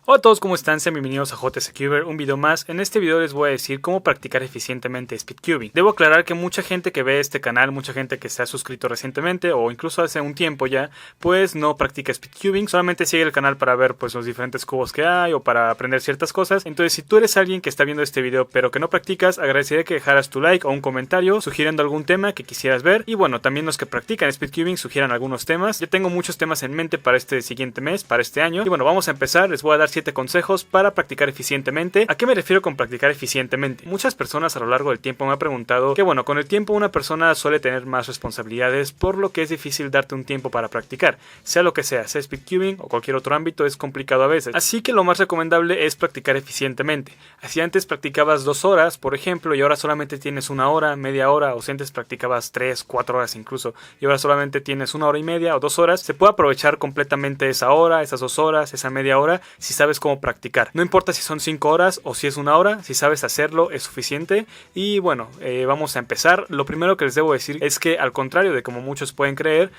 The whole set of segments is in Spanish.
Hola a todos, ¿cómo están? Sean bienvenidos a JSCuber, un video más. En este video les voy a decir cómo practicar eficientemente speedcubing. Debo aclarar que mucha gente que ve este canal, mucha gente que se ha suscrito recientemente o incluso hace un tiempo ya, pues no practica speedcubing, solamente sigue el canal para ver pues los diferentes cubos que hay o para aprender ciertas cosas. Entonces, si tú eres alguien que está viendo este video pero que no practicas, agradecería que dejaras tu like o un comentario sugiriendo algún tema que quisieras ver. Y bueno, también los que practican speedcubing sugieran algunos temas. Yo tengo muchos temas en mente para este siguiente mes, para este año. Y bueno, vamos a empezar. Les voy a dar 7 consejos para practicar eficientemente. ¿A qué me refiero con practicar eficientemente? Muchas personas a lo largo del tiempo me han preguntado que bueno, con el tiempo una persona suele tener más responsabilidades, por lo que es difícil darte un tiempo para practicar. Sea lo que sea speedcubing o cualquier otro ámbito, es complicado a veces. Así que lo más recomendable es practicar eficientemente. Si antes practicabas 2 horas, por ejemplo, y ahora solamente tienes 1 hora, media hora, o si antes practicabas 3, 4 horas incluso, y ahora solamente tienes 1 hora y media o 2 horas, se puede aprovechar completamente esa hora, esas 2 horas, esa media hora, si sabes cómo practicar. No importa si son 5 horas o si es 1 hora, si sabes hacerlo es suficiente. Y bueno, vamos a empezar. Lo primero que les debo decir es que, al contrario de como muchos pueden creer,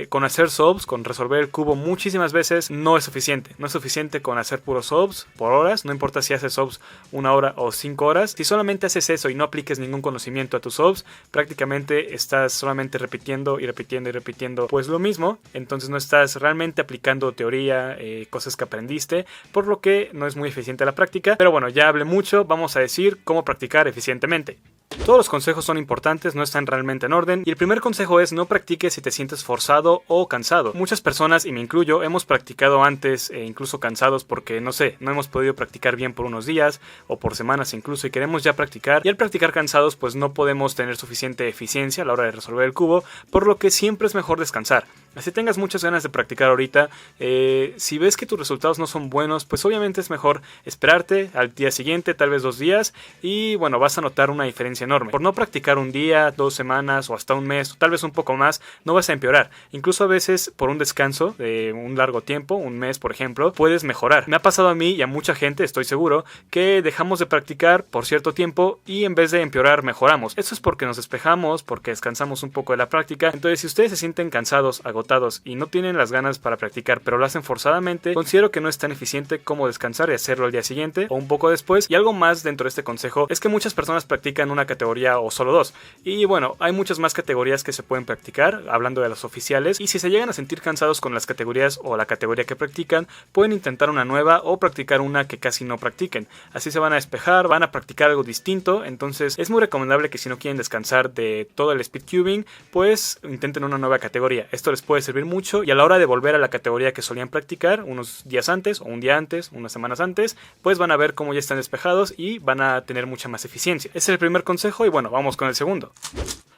con hacer solves, con resolver el cubo muchísimas veces, no es suficiente. No es suficiente con hacer puros solves por horas, no importa si haces solves 1 hora o 5 horas. Si solamente haces eso y no apliques ningún conocimiento a tus solves, prácticamente estás solamente repitiendo y repitiendo y repitiendo pues lo mismo. Entonces no estás realmente aplicando teoría, cosas que aprendiste, por lo que no es muy eficiente la práctica. Pero bueno, ya hablé mucho, vamos a decir cómo practicar eficientemente. Todos los consejos son importantes, no están realmente en orden, y el primer consejo es: no practiques si te sientes forzado o cansado. Muchas personas, y me incluyo, hemos practicado antes incluso cansados porque no hemos podido practicar bien por unos días o por semanas incluso, y queremos ya practicar, y al practicar cansados pues no podemos tener suficiente eficiencia a la hora de resolver el cubo, por lo que siempre es mejor descansar. Así tengas muchas ganas de practicar ahorita, si ves que tus resultados no son buenos, pues obviamente es mejor esperarte al día siguiente, tal vez 2 días, y bueno, vas a notar una diferencia enorme. Por no practicar un día, 2 semanas o hasta un mes, o tal vez un poco más, no vas a empeorar. Incluso a veces por un descanso de un largo tiempo, un mes por ejemplo, puedes mejorar. Me ha pasado a mí y a mucha gente, estoy seguro, que dejamos de practicar por cierto tiempo y en vez de empeorar mejoramos. Eso es porque nos despejamos, porque descansamos un poco de la práctica. Entonces, si ustedes se sienten cansados, agotados y no tienen las ganas para practicar, pero lo hacen forzadamente, considero que no es tan eficiente como descansar y hacerlo al día siguiente o un poco después. Y algo más dentro de este consejo es que muchas personas practican una categoría o solo 2, y bueno, hay muchas más categorías que se pueden practicar, hablando de las oficiales, y si se llegan a sentir cansados con las categorías o la categoría que practican, pueden intentar una nueva o practicar una que casi no practiquen. Así se van a despejar, van a practicar algo distinto. Entonces es muy recomendable que si no quieren descansar de todo el speedcubing, pues intenten una nueva categoría. Esto les puede servir mucho, y a la hora de volver a la categoría que solían practicar unos días antes o un día antes, unas semanas antes, pues van a ver cómo ya están despejados y van a tener mucha más eficiencia. Ese es el primer consejo, y bueno, vamos con el segundo.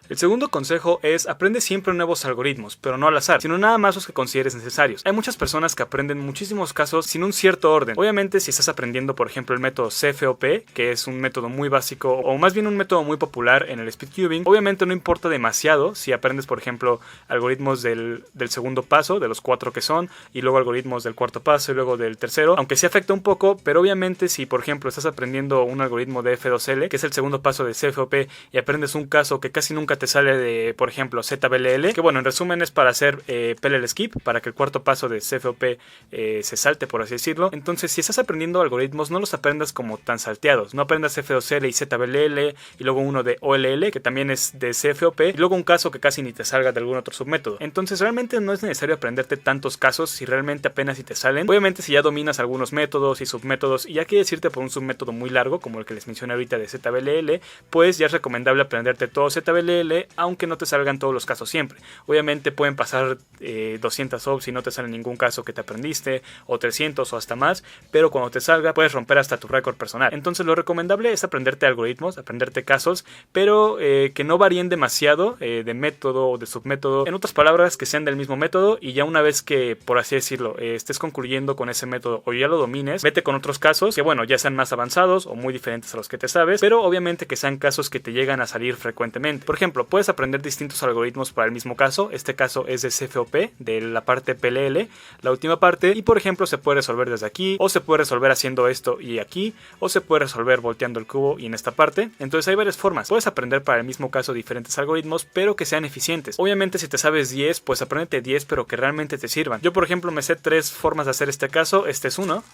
El segundo consejo es: aprende siempre nuevos algoritmos, pero no al azar, sino nada más los que consideres necesarios. Hay muchas personas que aprenden muchísimos casos sin un cierto orden. Obviamente, si estás aprendiendo, por ejemplo, el método CFOP, que es un método muy básico, o más bien un método muy popular en el speedcubing, obviamente no importa demasiado si aprendes, por ejemplo, algoritmos del segundo paso, de los 4 que son, y luego algoritmos del cuarto paso y luego del tercero, aunque sí afecta un poco. Pero obviamente, si por ejemplo estás aprendiendo un algoritmo de F2L, que es el segundo paso de CFOP, y aprendes un caso que casi nunca te sale de, por ejemplo, ZBLL, que bueno, en resumen es para hacer PLL skip, para que el cuarto paso de CFOP se salte, por así decirlo. Entonces, si estás aprendiendo algoritmos, no los aprendas como tan salteados. No aprendas F2L y ZBLL y luego uno de OLL, que también es de CFOP, y luego un caso que casi ni te salga de algún otro submétodo. Entonces, realmente no es necesario aprenderte tantos casos si realmente apenas si te salen. Obviamente, si ya dominas algunos métodos y submétodos y ya quieres irte por un submétodo muy largo, como el que les mencioné ahorita de ZBLL, pues ya es recomendable aprenderte todo ZBLL, aunque no te salgan todos los casos siempre. Obviamente pueden pasar 200 solves y no te sale ningún caso que te aprendiste, o 300 o hasta más, pero cuando te salga puedes romper hasta tu récord personal. Entonces lo recomendable es aprenderte algoritmos, aprenderte casos, pero que no varíen demasiado de método o de submétodo. En otras palabras, que sean del mismo método, y ya una vez que, por así decirlo, estés concluyendo con ese método o ya lo domines, vete con otros casos que bueno, ya sean más avanzados o muy diferentes a los que te sabes, pero obviamente que sean casos que te llegan a salir frecuentemente. Por ejemplo, puedes aprender distintos algoritmos para el mismo caso. Este caso es de CFOP, de la parte PLL, la última parte, y por ejemplo se puede resolver desde aquí, o se puede resolver haciendo esto y aquí, o se puede resolver volteando el cubo y en esta parte. Entonces hay varias formas. Puedes aprender para el mismo caso diferentes algoritmos, pero que sean eficientes. Obviamente, si te sabes 10, pues apréndete 10, pero que realmente te sirvan. Yo, por ejemplo, me sé 3 formas de hacer este caso. Este es uno.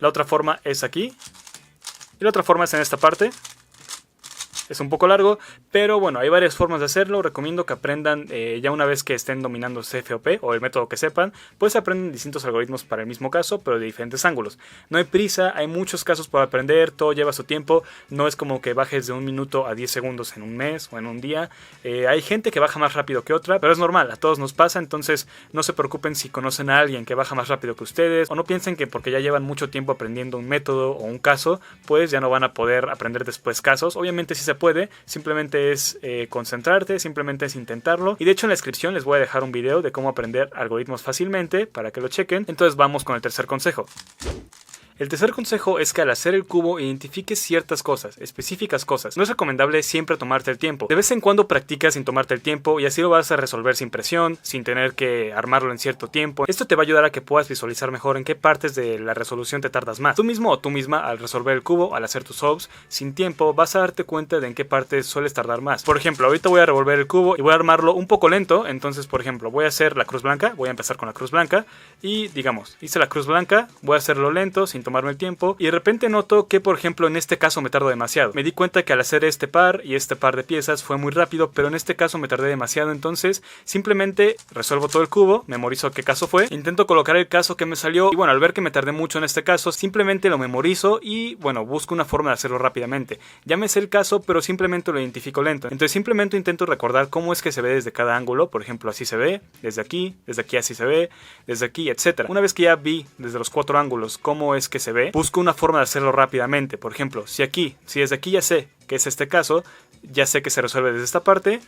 La otra forma es aquí. Y la otra forma es en esta parte. Es un poco largo, pero bueno, hay varias formas de hacerlo. Recomiendo que aprendan ya una vez que estén dominando CFOP o el método que sepan, pues aprenden distintos algoritmos para el mismo caso, pero de diferentes ángulos. No hay prisa, hay muchos casos por aprender, todo lleva su tiempo. No es como que bajes de 1 minuto a 10 segundos en un mes o en un día. Hay gente que baja más rápido que otra, pero es normal, a todos nos pasa. Entonces no se preocupen si conocen a alguien que baja más rápido que ustedes, o no piensen que porque ya llevan mucho tiempo aprendiendo un método o un caso, pues ya no van a poder aprender después casos. Obviamente sí se puede, simplemente es concentrarte, simplemente es intentarlo. Y de hecho en la descripción les voy a dejar un video de cómo aprender algoritmos fácilmente para que lo chequen. Entonces vamos con el tercer consejo. El tercer consejo es que al hacer el cubo identifiques ciertas cosas, específicas cosas. No es recomendable siempre tomarte el tiempo. De vez en cuando practica sin tomarte el tiempo y así lo vas a resolver sin presión, sin tener que armarlo en cierto tiempo. Esto te va a ayudar a que puedas visualizar mejor en qué partes de la resolución te tardas más. Tú mismo o tú misma al resolver el cubo, al hacer tus solves sin tiempo, vas a darte cuenta de en qué partes sueles tardar más. Por ejemplo, ahorita voy a revolver el cubo y voy a armarlo un poco lento. Entonces, por ejemplo, voy a hacer la cruz blanca, voy a empezar con la cruz blanca y digamos, hice la cruz blanca, voy a hacerlo lento sin tomarme el tiempo y de repente noto que por ejemplo en este caso me tardo demasiado. Me di cuenta que al hacer este par y este par de piezas fue muy rápido, pero en este caso me tardé demasiado. Entonces simplemente resuelvo todo el cubo, memorizo qué caso fue, intento colocar el caso que me salió y bueno, al ver que me tardé mucho en este caso, simplemente lo memorizo y bueno, busco una forma de hacerlo rápidamente. Ya me sé el caso, pero simplemente lo identifico lento. Entonces simplemente intento recordar cómo es que se ve desde cada ángulo. Por ejemplo, así se ve, desde aquí así se ve, desde aquí, etc. Una vez que ya vi desde los 4 ángulos cómo es que se ve, busco una forma de hacerlo rápidamente. Por ejemplo, si desde aquí ya sé que es este caso, ya sé que se resuelve desde esta parte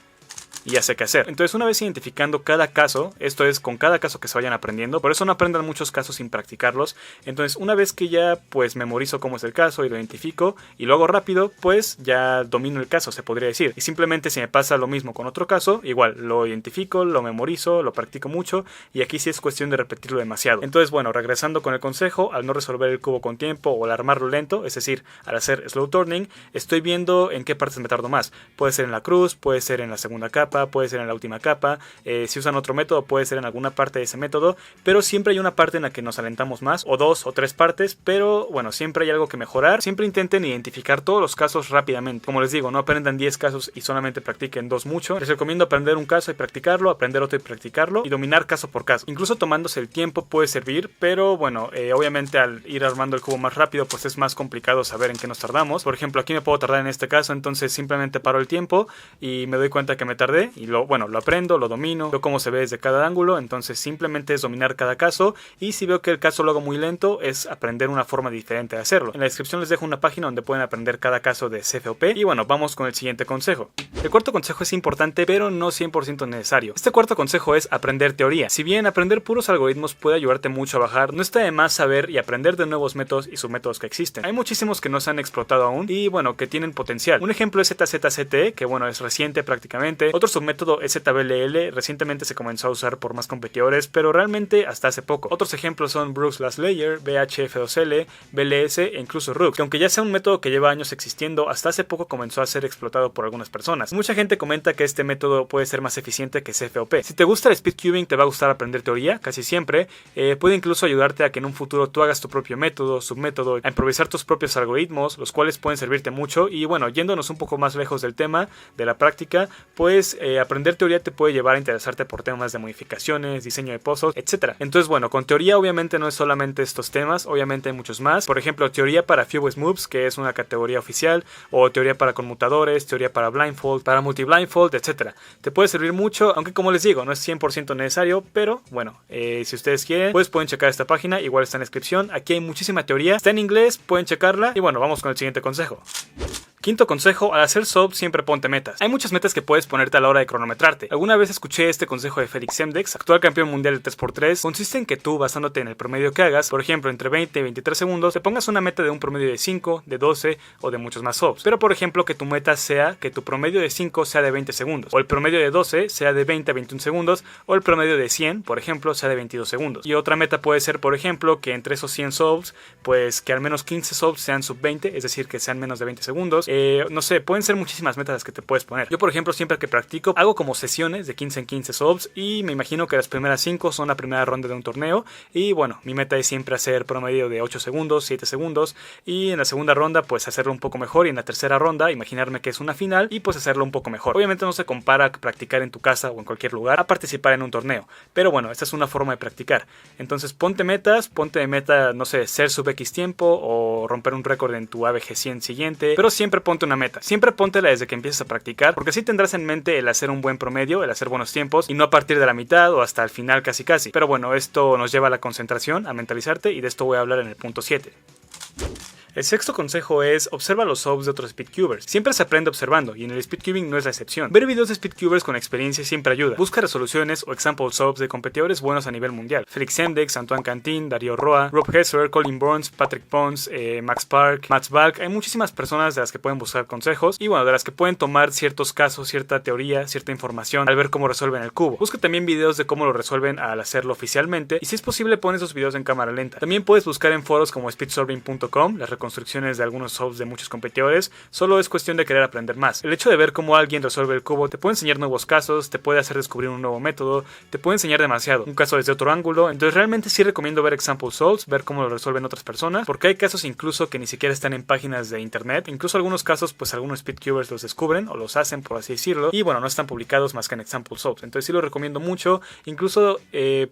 y ya sé qué hacer. Entonces una vez identificando cada caso, esto es con cada caso que se vayan aprendiendo, por eso no aprendan muchos casos sin practicarlos. Entonces una vez que ya pues memorizo cómo es el caso y lo identifico y lo hago rápido, pues ya domino el caso, se podría decir. Y simplemente si me pasa lo mismo con otro caso, igual lo identifico, lo memorizo, lo practico mucho y aquí sí es cuestión de repetirlo demasiado. Entonces bueno, regresando con el consejo, al no resolver el cubo con tiempo o al armarlo lento, es decir, al hacer slow turning, estoy viendo en qué partes me tardo más. Puede ser en la cruz, puede ser en la segunda capa, puede ser en la última capa, si usan otro método puede ser en alguna parte de ese método, pero siempre hay una parte en la que nos alentamos más, o 2 o 3 partes, pero bueno, siempre hay algo que mejorar. Siempre intenten identificar todos los casos rápidamente. Como les digo, no aprendan 10 casos y solamente practiquen 2 mucho. Les recomiendo aprender un caso y practicarlo, aprender otro y practicarlo, y dominar caso por caso. Incluso tomándose el tiempo puede servir, pero bueno, obviamente al ir armando el cubo más rápido, pues es más complicado saber en qué nos tardamos. Por ejemplo, aquí me puedo tardar en este caso, entonces simplemente paro el tiempo y me doy cuenta que me tardé y lo aprendo, lo domino, veo cómo se ve desde cada ángulo. Entonces simplemente es dominar cada caso, y si veo que el caso lo hago muy lento, es aprender una forma diferente de hacerlo. En la descripción les dejo una página donde pueden aprender cada caso de CFOP. Y bueno, vamos con el siguiente consejo. El cuarto consejo es importante, pero no 100% necesario. Este cuarto consejo es aprender teoría. Si bien aprender puros algoritmos puede ayudarte mucho a bajar, no está de más saber y aprender de nuevos métodos y submétodos que existen. Hay muchísimos que no se han explotado aún y bueno, que tienen potencial. Un ejemplo es ZZCT, que bueno, es reciente prácticamente. Otro submétodo es ZBLL, recientemente se comenzó a usar por más competidores, pero realmente hasta hace poco. Otros ejemplos son Brooks Last Layer, BHF2L, BLS e incluso Rooks, que aunque ya sea un método que lleva años existiendo, hasta hace poco comenzó a ser explotado por algunas personas. Mucha gente comenta que este método puede ser más eficiente que CFOP. Si te gusta el speedcubing, te va a gustar aprender teoría, casi siempre. Puede incluso ayudarte a que en un futuro tú hagas tu propio método, submétodo, a improvisar tus propios algoritmos, los cuales pueden servirte mucho. Y bueno, yéndonos un poco más lejos del tema, de la práctica, pues aprender teoría te puede llevar a interesarte por temas de modificaciones, diseño de puzzles, etc. Entonces bueno, con teoría obviamente no es solamente estos temas, obviamente hay muchos más. Por ejemplo, teoría para Fewest Moves, que es una categoría oficial, o teoría para conmutadores, teoría para blindfold, para multi-blindfold, etc. Te puede servir mucho, aunque como les digo, no es 100% necesario, pero bueno, si ustedes quieren, pues pueden checar esta página, igual está en la descripción. Aquí hay muchísima teoría, está en inglés, pueden checarla. Y bueno, vamos con el siguiente consejo. Quinto consejo, al hacer sub siempre ponte metas. Hay muchas metas que puedes ponerte a la hora de cronometrarte. Alguna vez escuché este consejo de Félix Semdex, actual campeón mundial de 3x3. Consiste en que tú, basándote en el promedio que hagas, por ejemplo entre 20 y 23 segundos, te pongas una meta de un promedio de 5, de 12 o de muchos más subs. Pero por ejemplo que tu meta sea que tu promedio de 5 sea de 20 segundos, o el promedio de 12 sea de 20 a 21 segundos, o el promedio de 100, por ejemplo, sea de 22 segundos. Y otra meta puede ser, por ejemplo, que entre esos 100 subs, pues que al menos 15 subs sean sub 20, es decir, que sean menos de 20 segundos. no sé, pueden ser muchísimas metas las que te puedes poner. Yo, por ejemplo, siempre que practico, hago como sesiones de 15 en 15 subs y me imagino que las primeras 5 son la primera ronda de un torneo y bueno, mi meta es siempre hacer promedio de 8 segundos, 7 segundos y en la segunda ronda pues hacerlo un poco mejor y en la tercera ronda imaginarme que es una final y pues hacerlo un poco mejor. Obviamente no se compara practicar en tu casa o en cualquier lugar a participar en un torneo, pero bueno, esta es una forma de practicar. Entonces ponte metas, ponte de meta, no sé, ser sub X tiempo o romper un récord en tu ABG 100 siguiente, pero siempre ponte una meta, siempre póntela desde que empieces a practicar, porque así tendrás en mente el hacer un buen promedio, el hacer buenos tiempos y no a partir de la mitad o hasta el final casi. Pero bueno, esto nos lleva a la concentración, a mentalizarte y de esto voy a hablar en el punto 7. El sexto consejo es observa los subs de otros speedcubers. Siempre se aprende observando y en el speedcubing no es la excepción. Ver videos de speedcubers con experiencia siempre ayuda. Busca resoluciones o example subs de competidores buenos a nivel mundial. Felix Endex, Antoine Cantin, Dario Roa, Rob Hesser, Colin Burns, Patrick Pons, Max Park, Mats Balk. Hay muchísimas personas de las que pueden buscar consejos y bueno, de las que pueden tomar ciertos casos, cierta teoría, cierta información al ver cómo resuelven el cubo. Busca también videos de cómo lo resuelven al hacerlo oficialmente y si es posible pon esos videos en cámara lenta. También puedes buscar en foros como speedsolving.com las construcciones de algunos subs de muchos competidores, solo es cuestión de querer aprender más. El hecho de ver cómo alguien resuelve el cubo te puede enseñar nuevos casos, te puede hacer descubrir un nuevo método, te puede enseñar demasiado, un caso desde otro ángulo, entonces realmente sí recomiendo ver example subs, ver cómo lo resuelven otras personas, porque hay casos incluso que ni siquiera están en páginas de internet, incluso algunos casos pues algunos speedcubers los descubren o los hacen por así decirlo, y bueno, no están publicados más que en example subs, entonces sí lo recomiendo mucho, incluso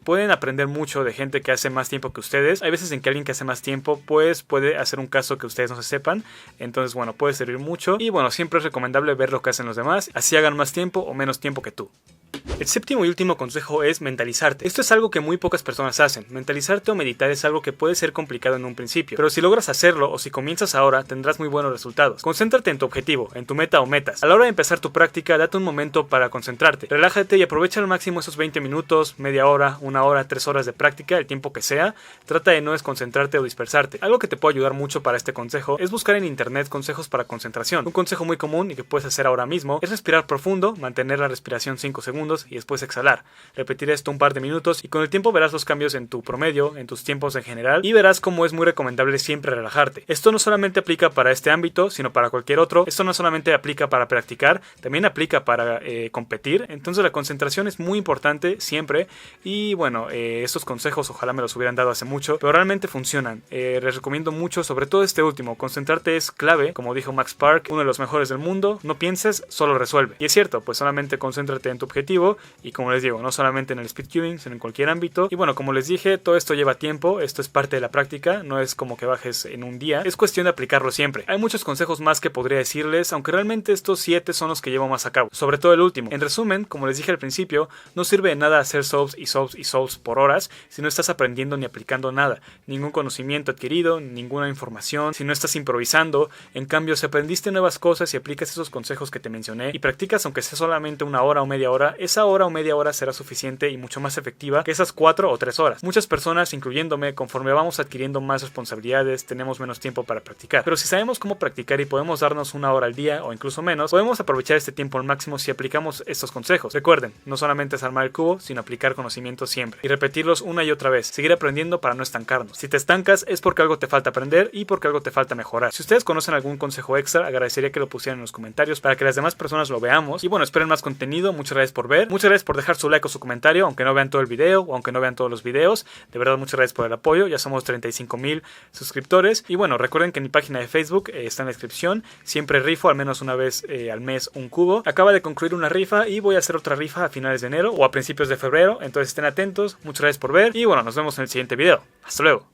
pueden aprender mucho de gente que hace más tiempo que ustedes, hay veces en que alguien que hace más tiempo pues puede hacer un caso que ustedes no se sepan, entonces bueno, puede servir mucho y bueno, siempre es recomendable ver lo que hacen los demás, así hagan más tiempo o menos tiempo que tú. El séptimo y último consejo es mentalizarte. Esto es algo que muy pocas personas hacen. Mentalizarte o meditar es algo que puede ser complicado en un principio, pero si logras hacerlo o si comienzas ahora, tendrás muy buenos resultados. Concéntrate en tu objetivo, en tu meta o metas. A la hora de empezar tu práctica, date un momento para concentrarte. Relájate y aprovecha al máximo esos 20 minutos, media hora, una hora, 3 horas de práctica, el tiempo que sea. Trata de no desconcentrarte o dispersarte. Algo que te puede ayudar mucho para este consejo es buscar en internet consejos para concentración. Un consejo muy común y que puedes hacer ahora mismo es respirar profundo, mantener la respiración 5 segundos y después exhalar. Repetir esto un par de minutos y con el tiempo verás los cambios en tu promedio, en tus tiempos en general y verás cómo es muy recomendable siempre relajarte. Esto no solamente aplica para este ámbito, sino para cualquier otro. Esto no solamente aplica para practicar, también aplica para competir. Entonces la concentración es muy importante siempre y bueno, estos consejos ojalá me los hubieran dado hace mucho, pero realmente funcionan. Les recomiendo mucho, sobre todo este último. Concentrarte es clave, como dijo Max Park, uno de los mejores del mundo. No pienses, solo resuelve. Y es cierto, pues solamente concéntrate en tu objetivo y como les digo, no solamente en el speedcubing, sino en cualquier ámbito. Y bueno, como les dije, todo esto lleva tiempo, esto es parte de la práctica, no es como que bajes en un día, es cuestión de aplicarlo siempre. Hay muchos consejos más que podría decirles, aunque realmente estos 7 son los que llevo más a cabo, sobre todo el último. En resumen, como les dije al principio, no sirve de nada hacer subs y subs y subs por horas si no estás aprendiendo ni aplicando nada, ningún conocimiento adquirido, ninguna información, si no estás improvisando. En cambio, si aprendiste nuevas cosas y aplicas esos consejos que te mencioné y practicas aunque sea solamente una hora o media hora, esa hora o media hora será suficiente y mucho más efectiva que esas 4 o 3 horas. Muchas personas, incluyéndome, conforme vamos adquiriendo más responsabilidades, tenemos menos tiempo para practicar. Pero si sabemos cómo practicar y podemos darnos una hora al día o incluso menos, podemos aprovechar este tiempo al máximo si aplicamos estos consejos. Recuerden, no solamente es armar el cubo, sino aplicar conocimientos siempre y repetirlos una y otra vez. Seguir aprendiendo para no estancarnos. Si te estancas es porque algo te falta aprender y porque algo te falta mejorar. Si ustedes conocen algún consejo extra, agradecería que lo pusieran en los comentarios para que las demás personas lo veamos. Y bueno, esperen más contenido. Muchas gracias por ver. Muchas gracias por dejar su like o su comentario, aunque no vean todo el video o aunque no vean todos los videos. De verdad, muchas gracias por el apoyo. Ya somos 35,000 suscriptores. Y bueno, recuerden que en mi página de Facebook está en la descripción. Siempre rifo al menos una vez al mes un cubo. Acaba de concluir una rifa y voy a hacer otra rifa a finales de enero o a principios de febrero. Entonces estén atentos. Muchas gracias por ver. Y bueno, nos vemos en el siguiente video. Hasta luego.